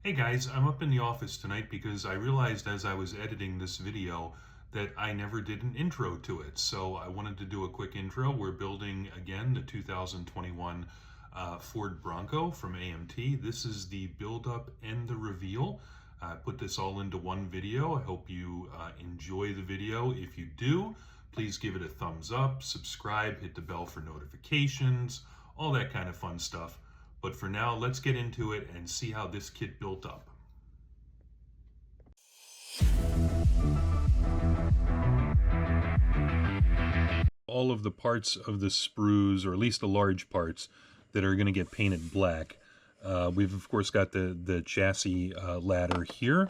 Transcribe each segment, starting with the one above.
Hey guys, I'm up in the office tonight because I realized as I was editing this video that I never did an intro to it. So I wanted to do a quick intro. We're building again the 2021 Ford Bronco from AMT. This is the build up and the reveal. I put this all into one video. I hope you enjoy the video. If you do, please give it a thumbs up, subscribe, hit the bell for notifications, all that kind of fun stuff. But for now, let's get into it and see how this kit built up. All of the parts of the sprues, or at least the large parts, that are going to get painted black. We've of course got the chassis ladder here.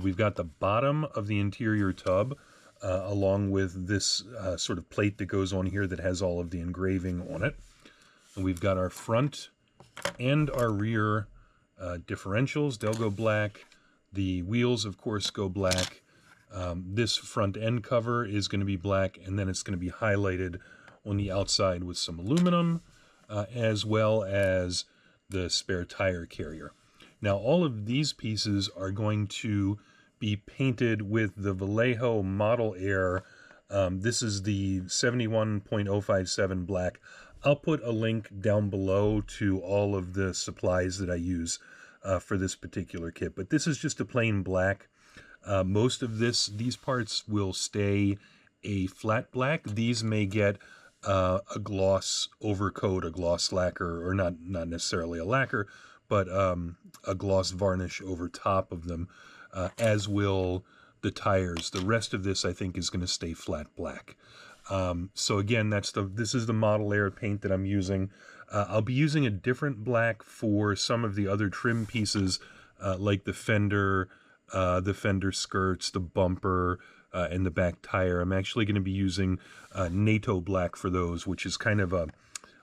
We've got the bottom of the interior tub, along with this sort of plate that goes on here that has all of the engraving on it. And we've got our front and our rear differentials. They'll go black. The wheels, of course, go black. This front end cover is going to be black, and then it's going to be highlighted on the outside with some aluminum, as well as the spare tire carrier. Now, all of these pieces are going to be painted with the Vallejo Model Air. This is the 71.057 black. I'll put a link down below to all of the supplies that I use for this particular kit, but this is just a plain black. Most of these parts will stay a flat black. These may get a gloss overcoat, a gloss lacquer, or not necessarily a lacquer, but a gloss varnish over top of them, as will the tires. The rest of this, I think, is going to stay flat black. So again, this is the Model Air paint that I'm using. I'll be using a different black for some of the other trim pieces, like the fender skirts, the bumper, and the back tire. I'm actually going to be using NATO Black for those, which is kind of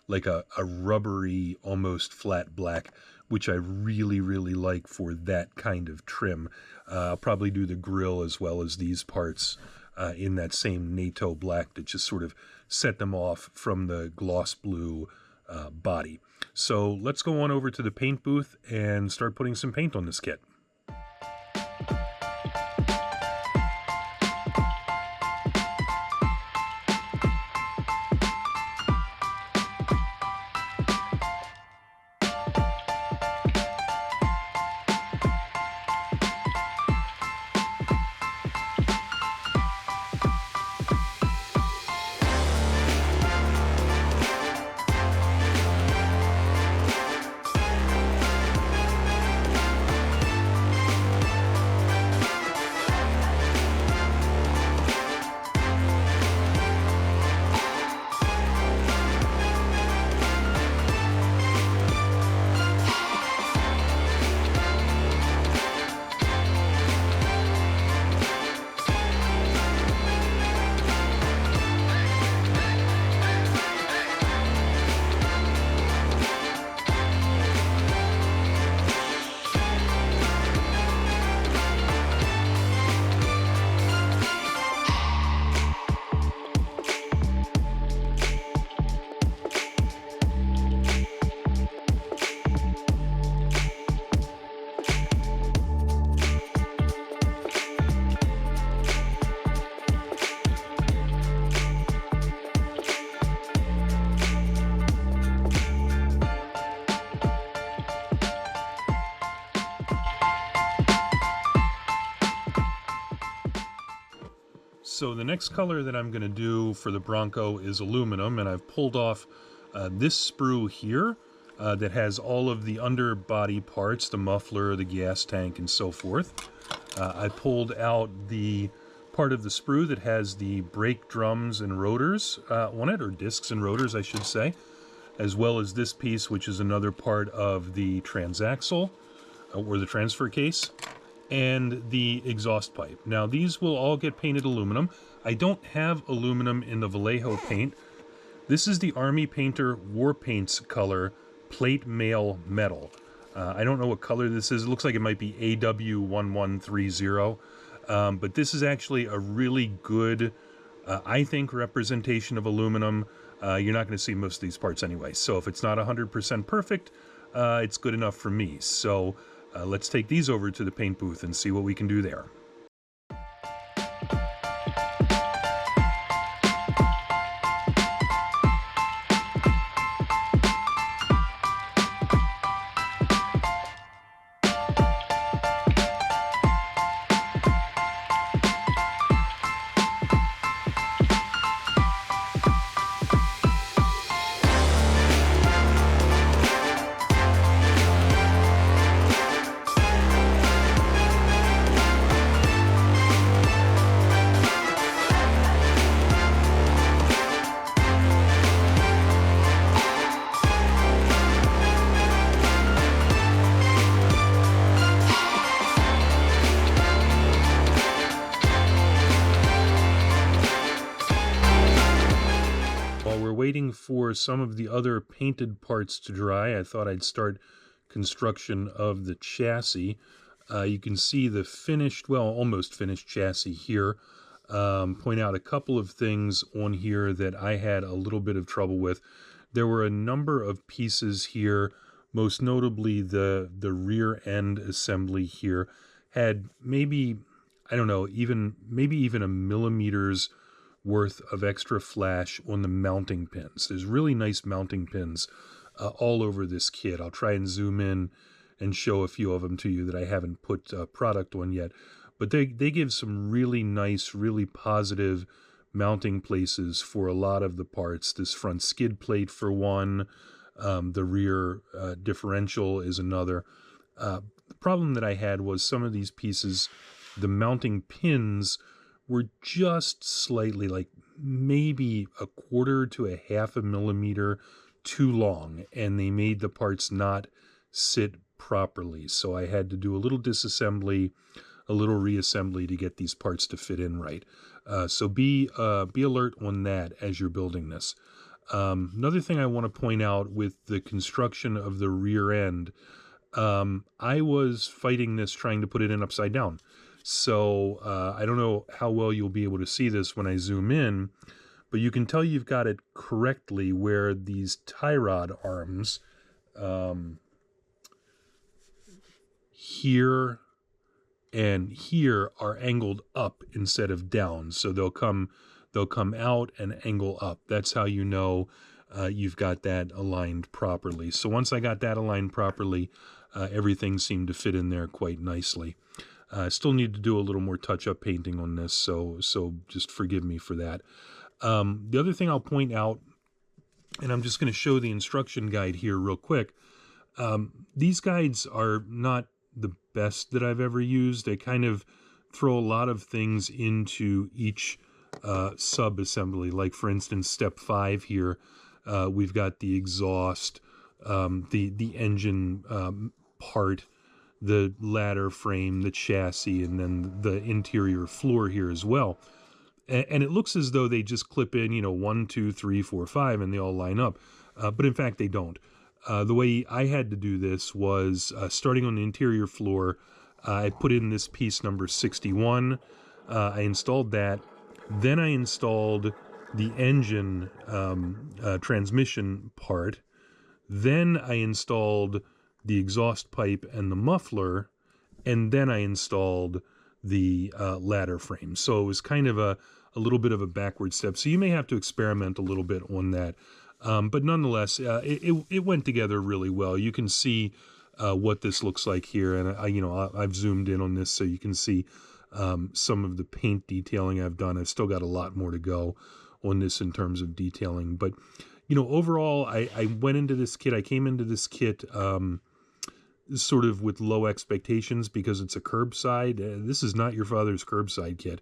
like a rubbery, almost flat black, which I really, really like for that kind of trim. I'll probably do the grill as well as these parts in that same NATO Black to just sort of set them off from the gloss blue body. So let's go on over to the paint booth and start putting some paint on this kit. So the next color that I'm going to do for the Bronco is aluminum, and I've pulled off this sprue here that has all of the underbody parts, the muffler, the gas tank, and so forth. I pulled out the part of the sprue that has the brake drums and rotors on it, or discs and rotors, I should say, as well as this piece, which is another part of the transaxle, or the transfer case, and the exhaust pipe. Now, these will all get painted aluminum. I don't have aluminum in the Vallejo paint. This is the Army Painter War Paints color, Plate Mail Metal. I don't know what color this is. It looks like it might be AW1130. But this is actually a really good, I think, representation of aluminum. You're not going to see most of these parts anyway. So if it's not 100% perfect, it's good enough for me. So Let's take these over to the paint booth and see what we can do there. Waiting for some of the other painted parts to dry, I thought I'd start construction of the chassis. You can see the finished, well, almost finished chassis here. Point out a couple of things on here that I had a little bit of trouble with. There were a number of pieces here, most notably the rear end assembly here had maybe, I don't know, maybe even a millimeter's worth of extra flash on the mounting pins. There's really nice mounting pins all over this kit. I'll try and zoom in and show a few of them to you that I haven't put product on yet. But they give some really nice, really positive mounting places for a lot of the parts. This front skid plate for one, the rear differential is another. The problem that I had was some of these pieces, the mounting pins were just slightly, like maybe a quarter to a half a millimeter too long, and they made the parts not sit properly. So I had to do a little disassembly, a little reassembly to get these parts to fit in right. So be alert on that as you're building this. Another thing I want to point out with the construction of the rear end, I was fighting this trying to put it in upside down. So I don't know how well you'll be able to see this when I zoom in, but you can tell you've got it correctly where these tie rod arms here and here are angled up instead of down. So they'll come out and angle up. That's how you know you've got that aligned properly. So once I got that aligned properly, everything seemed to fit in there quite nicely. I still need to do a little more touch-up painting on this, so just forgive me for that. The other thing I'll point out, and I'm just going to show the instruction guide here real quick. These guides are not the best that I've ever used. They kind of throw a lot of things into each sub-assembly. Like, for instance, step 5 here, we've got the exhaust, the engine part, the ladder frame, the chassis, and then the interior floor here as well. And it looks as though they just clip in, 1, 2, 3, 4, 5, and they all line up. But in fact, they don't. The way I had to do this was, starting on the interior floor, I put in this piece number 61. I installed that. Then I installed the engine transmission part. Then I installed the exhaust pipe and the muffler, and then I installed the ladder frame. So it was kind of a little bit of a backward step. So you may have to experiment a little bit on that. But nonetheless, it went together really well. You can see what this looks like here, and I've zoomed in on this so you can see some of the paint detailing I've done. I've still got a lot more to go on this in terms of detailing. But overall, I went into this kit. I came into this kit sort of with low expectations because it's a curbside. This is not your father's curbside kit.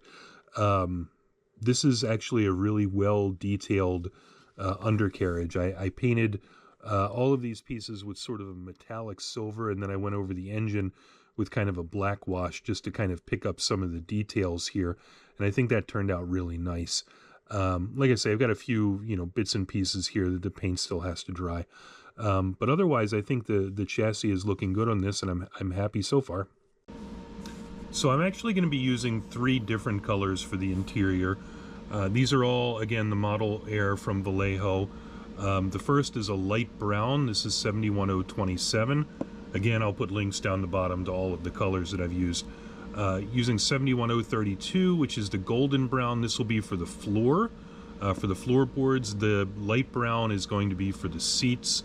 This is actually a really well detailed undercarriage. I painted all of these pieces with sort of a metallic silver, and then I went over the engine with kind of a black wash just to kind of pick up some of the details here, and I think that turned out really nice. Like I say, I've got a few bits and pieces here that the paint still has to dry. But otherwise, I think the chassis is looking good on this, and I'm happy so far. So I'm actually going to be using 3 different colors for the interior. These are all, again, the Model Air from Vallejo. The first is a light brown. This is 71027. Again, I'll put links down the bottom to all of the colors that I've used. Using 71032, which is the golden brown, this will be for the floor. For the floorboards, the light brown is going to be for the seats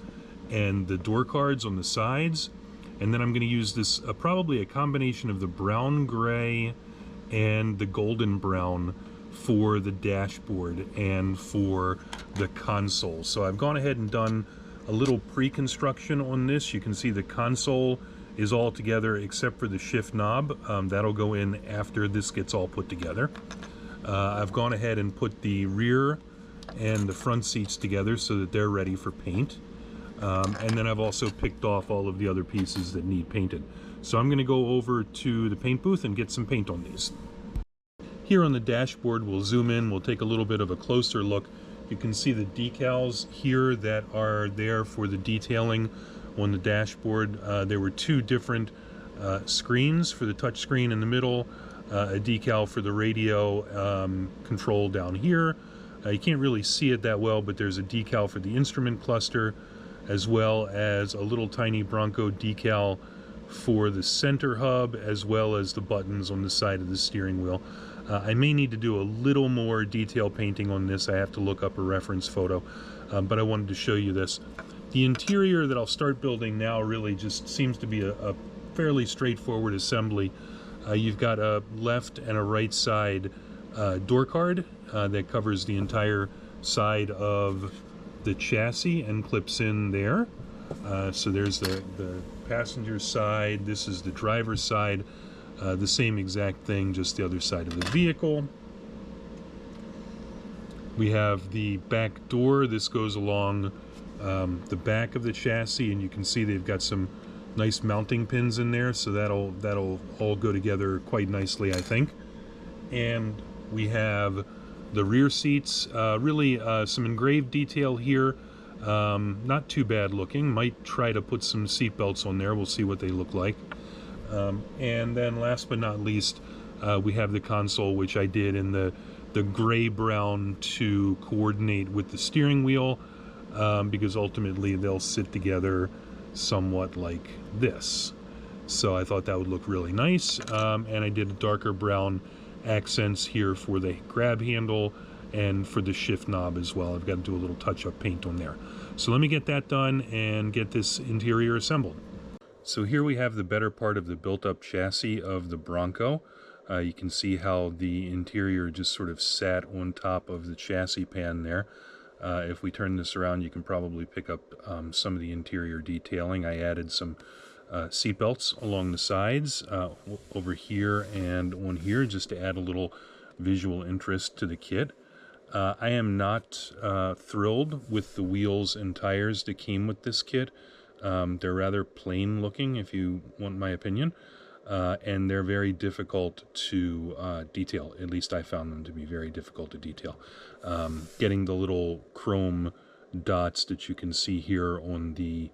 and the door cards on the sides. And then I'm going to use this, probably a combination of the brown gray and the golden brown for the dashboard and for the console. So I've gone ahead and done a little pre-construction on this. You can see the console is all together except for the shift knob. That'll go in after this gets all put together. I've gone ahead and put the rear and the front seats together so that they're ready for paint. And then I've also picked off all of the other pieces that need painted. So I'm going to go over to the paint booth and get some paint on these. Here on the dashboard, we'll zoom in, we'll take a little bit of a closer look. You can see the decals here that are there for the detailing on the dashboard. There were two different screens for the touch screen in the middle, a decal for the radio control down here. You can't really see it that well, but there's a decal for the instrument cluster, as well as a little tiny Bronco decal for the center hub, as well as the buttons on the side of the steering wheel. I may need to do a little more detail painting on this. I have to look up a reference photo, but I wanted to show you this. The interior that I'll start building now really just seems to be a fairly straightforward assembly. You've got a left and a right side door card that covers the entire side of the chassis and clips in there. So there's the passenger side, this is the driver's side. The same exact thing, just the other side of the vehicle. We have the back door. This goes along the back of the chassis, and you can see they've got some nice mounting pins in there, so that'll all go together quite nicely, I think. And we have the rear seats. Really some engraved detail here. Not too bad looking. Might try to put some seat belts on there. We'll see what they look like. And then last but not least, we have the console, which I did in the gray-brown to coordinate with the steering wheel, because ultimately they'll sit together somewhat like this. So I thought that would look really nice, and I did a darker brown accents here for the grab handle and for the shift knob as well. I've got to do a little touch-up paint on there. So let me get that done and get this interior assembled. So here we have the better part of the built-up chassis of the Bronco. You can see how the interior just sort of sat on top of the chassis pan there. If we turn this around, you can probably pick up some of the interior detailing. I added some seat belts along the sides, over here and on here, just to add a little visual interest to the kit. I am not thrilled with the wheels and tires that came with this kit. They're rather plain looking, if you want my opinion, and they're very difficult to detail. At least I found them to be very difficult to detail. Getting the little chrome dots that you can see here on the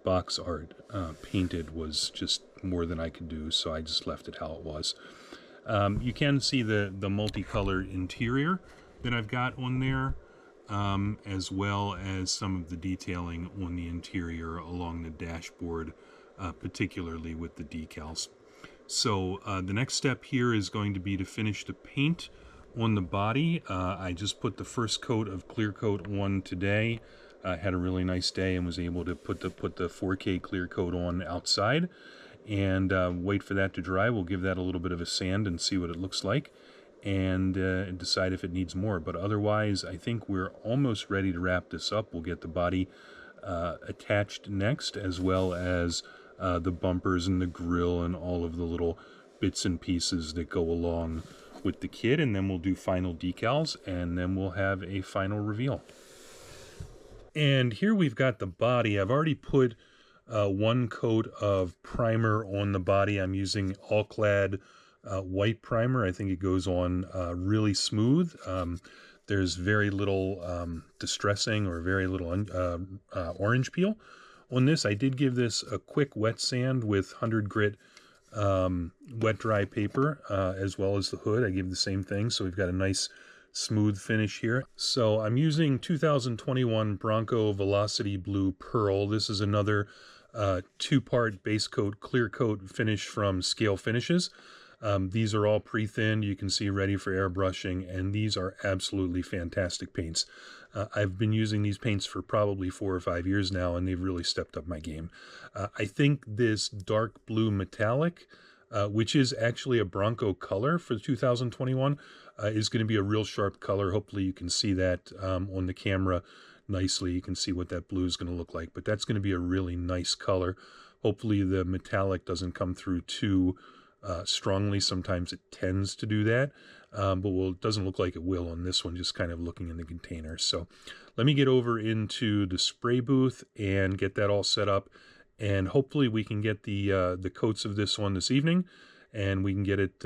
box art painted was just more than I could do, so I just left it how it was. You can see the multicolored interior that I've got on there, as well as some of the detailing on the interior along the dashboard, particularly with the decals. So the next step here is going to be to finish the paint on the body. I just put the first coat of clear coat on today. Had a really nice day and was able to put the 4K clear coat on outside and wait for that to dry. We'll give that a little bit of a sand and see what it looks like, and decide if it needs more. But otherwise, I think we're almost ready to wrap this up. We'll get the body attached next, as well as the bumpers and the grille and all of the little bits and pieces that go along with the kit, and then we'll do final decals, and then we'll have a final reveal. And here we've got the body. I've already put one coat of primer on the body. I'm using AlClad white primer. I think it goes on really smooth. There's very little distressing or very little orange peel on this. I did give this a quick wet sand with 100 grit wet dry paper, as well as the hood. I give the same thing, so we've got a nice smooth finish here. So I'm using 2021 Bronco Velocity Blue Pearl. This is another 2-part base coat, clear coat finish from ScaleFinishes. These are all pre-thinned, you can see, ready for airbrushing, and these are absolutely fantastic paints. I've been using these paints for probably 4 or 5 years now, and they've really stepped up my game. I think this dark blue metallic, which is actually a Bronco color for 2021, is going to be a real sharp color. Hopefully you can see that on the camera nicely. You can see what that blue is going to look like, but that's going to be a really nice color. Hopefully the metallic doesn't come through too strongly. Sometimes it tends to do that, but it doesn't look like it will on this one, just kind of looking in the container. So let me get over into the spray booth and get that all set up, and hopefully we can get the coats of this one this evening, and we can get it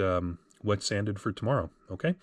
wet sanded for tomorrow. Okay.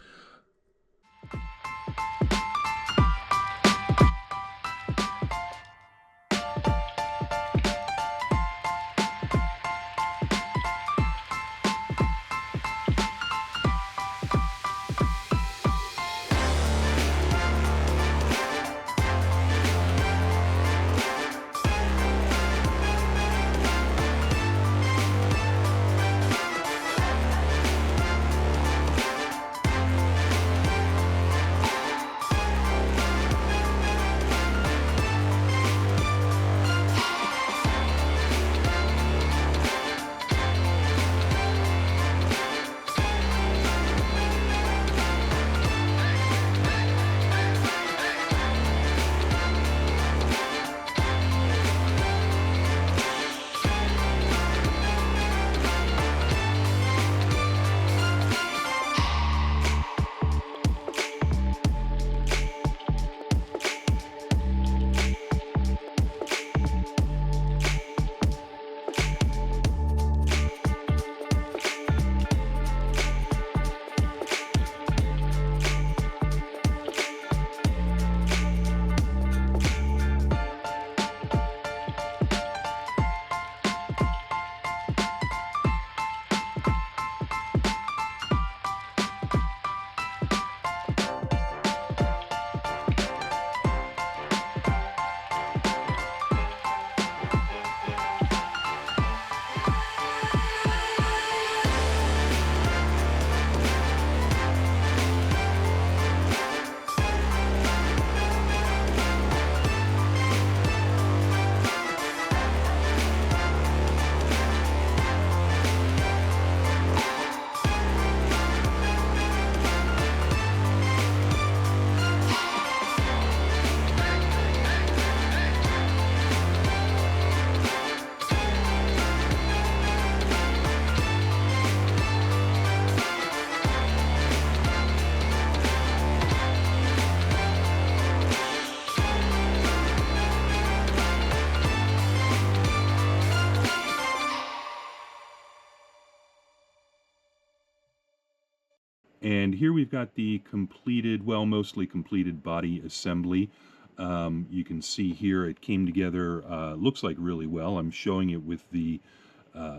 And here we've got the completed, well, mostly completed body assembly. You can see here it came together, looks like really well. I'm showing it with the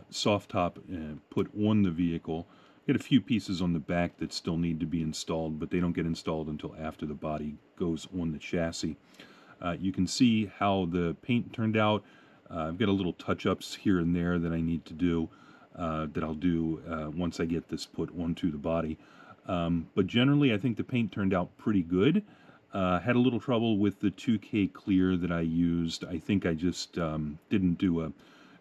soft top put on the vehicle. Got a few pieces on the back that still need to be installed, but they don't get installed until after the body goes on the chassis. You can see how the paint turned out. I've got a little touch-ups here and there that I need to do, that I'll do once I get this put onto the body. But generally, I think the paint turned out pretty good. Had a little trouble with the 2K clear that I used. I think I just didn't do a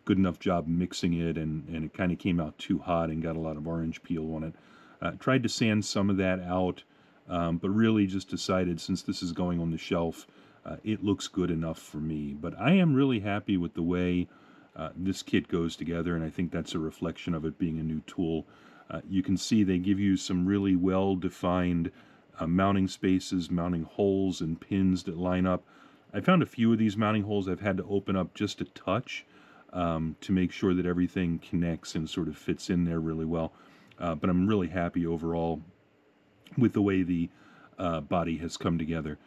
good enough job mixing it, and it kind of came out too hot and got a lot of orange peel on it. Tried to sand some of that out, but really just decided, since this is going on the shelf, it looks good enough for me. But I am really happy with the way this kit goes together, and I think that's a reflection of it being a new tool. You can see they give you some really well-defined mounting spaces, mounting holes, and pins that line up. I found a few of these mounting holes I've had to open up just a touch to make sure that everything connects and sort of fits in there really well. But I'm really happy overall with the way the body has come together.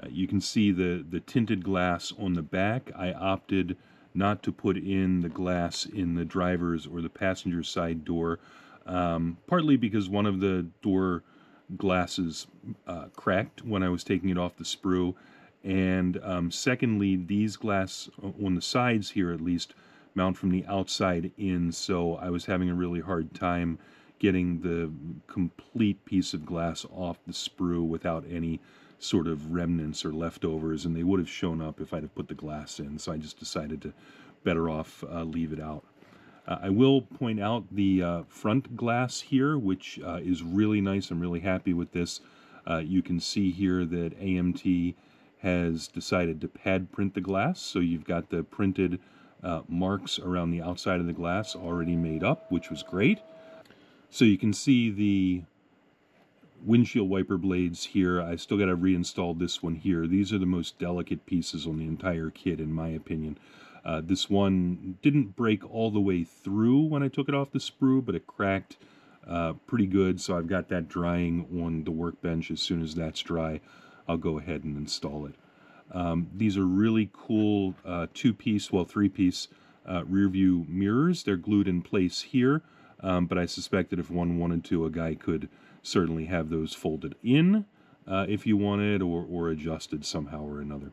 You can see the tinted glass on the back. I opted not to put in the glass in the driver's or the passenger side door, partly because one of the door glasses cracked when I was taking it off the sprue, and secondly, these glass on the sides here at least mount from the outside in, so I was having a really hard time getting the complete piece of glass off the sprue without any sort of remnants or leftovers, and they would have shown up if I'd have put the glass in, so I just decided to better off leave it out. I will point out the front glass here, which is really nice. I'm really happy with this. You can see here that AMT has decided to pad print the glass, so you've got the printed marks around the outside of the glass already made up, which was great. So you can see the windshield wiper blades here. I still got to reinstall this one here. These are the most delicate pieces on the entire kit, in my opinion. This one didn't break all the way through when I took it off the sprue, but it cracked pretty good, so I've got that drying on the workbench. As soon as that's dry, I'll go ahead and install it. These are really cool three-piece rear view mirrors. They're glued in place here, but I suspect that if one wanted to, a guy could certainly have those folded in if you wanted, or adjusted somehow or another.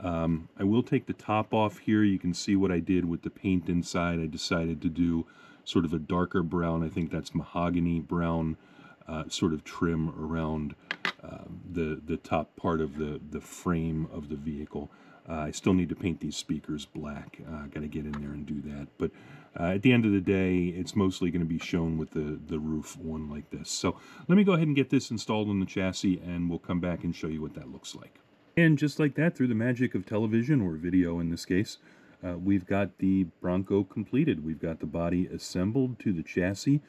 I will take the top off here. You can see what I did with the paint inside. I decided to do sort of a darker brown. I think that's mahogany brown sort of trim around the top part of the frame of the vehicle. I still need to paint these speakers black. Got to get in there and do that. But at the end of the day, it's mostly going to be shown with the roof on like this. So let me go ahead and get this installed on the chassis, and we'll come back and show you what that looks like. And just like that, through the magic of television, or video in this case, we've got the Bronco completed. We've got the body assembled to the chassis,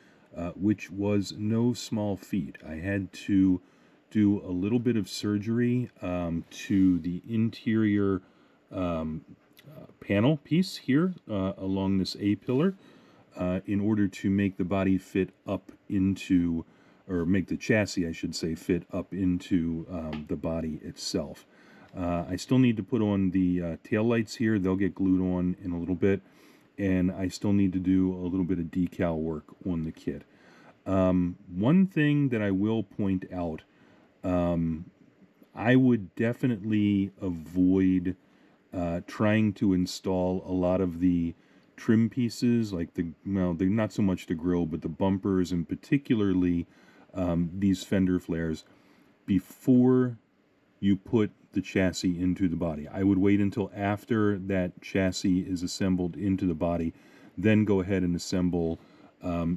which was no small feat. I had to do a little bit of surgery to the interior panel piece here along this A-pillar in order to make the body fit up into, or make the chassis, I should say, fit up into the body itself. I still need to put on the tail lights here. They'll get glued on in a little bit. And I still need to do a little bit of decal work on the kit. One thing that I will point out, I would definitely avoid trying to install a lot of the trim pieces, like they're not so much the grille, but the bumpers, and particularly these fender flares, before you put the chassis into the body. I would wait until after that chassis is assembled into the body, then go ahead and assemble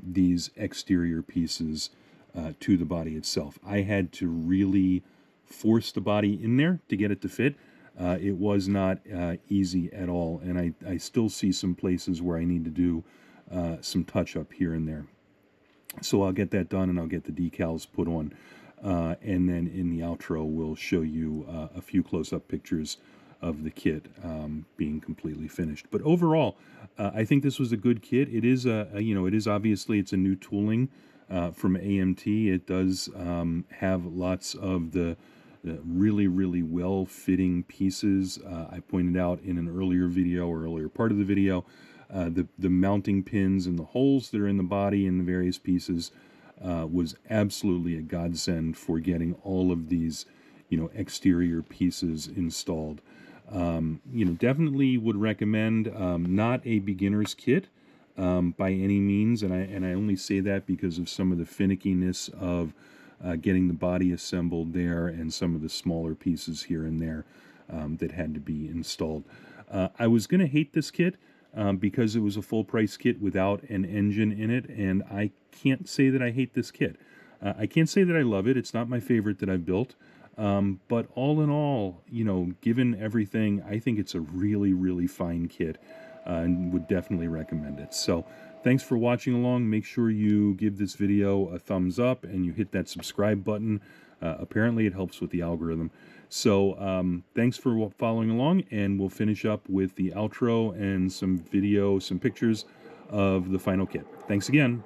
these exterior pieces to the body itself. I had to really force the body in there to get it to fit. It was not easy at all, and I still see some places where I need to do some touch-up here and there. So I'll get that done, and I'll get the decals put on. And then in the outro, we'll show you a few close-up pictures of the kit being completely finished. But overall, I think this was a good kit. It is obviously it's a new tooling from AMT. It does have lots of the really, really well-fitting pieces. I pointed out in an earlier video, or earlier part of the video, the mounting pins and the holes that are in the body and the various pieces. Was absolutely a godsend for getting all of these, exterior pieces installed. Definitely would recommend, not a beginner's kit by any means, and I only say that because of some of the finickiness of getting the body assembled there, and some of the smaller pieces here and there that had to be installed. I was going to hate this kit because it was a full-price kit without an engine in it, and I can't say that I hate this kit. I can't say that I love it. It's not my favorite that I've built, but all in all, given everything, I think it's a really, really fine kit, and would definitely recommend it. So thanks for watching along. Make sure you give this video a thumbs up, and you hit that subscribe button. Apparently it helps with the algorithm. So thanks for following along, and we'll finish up with the outro and some pictures of the final kit. Thanks again.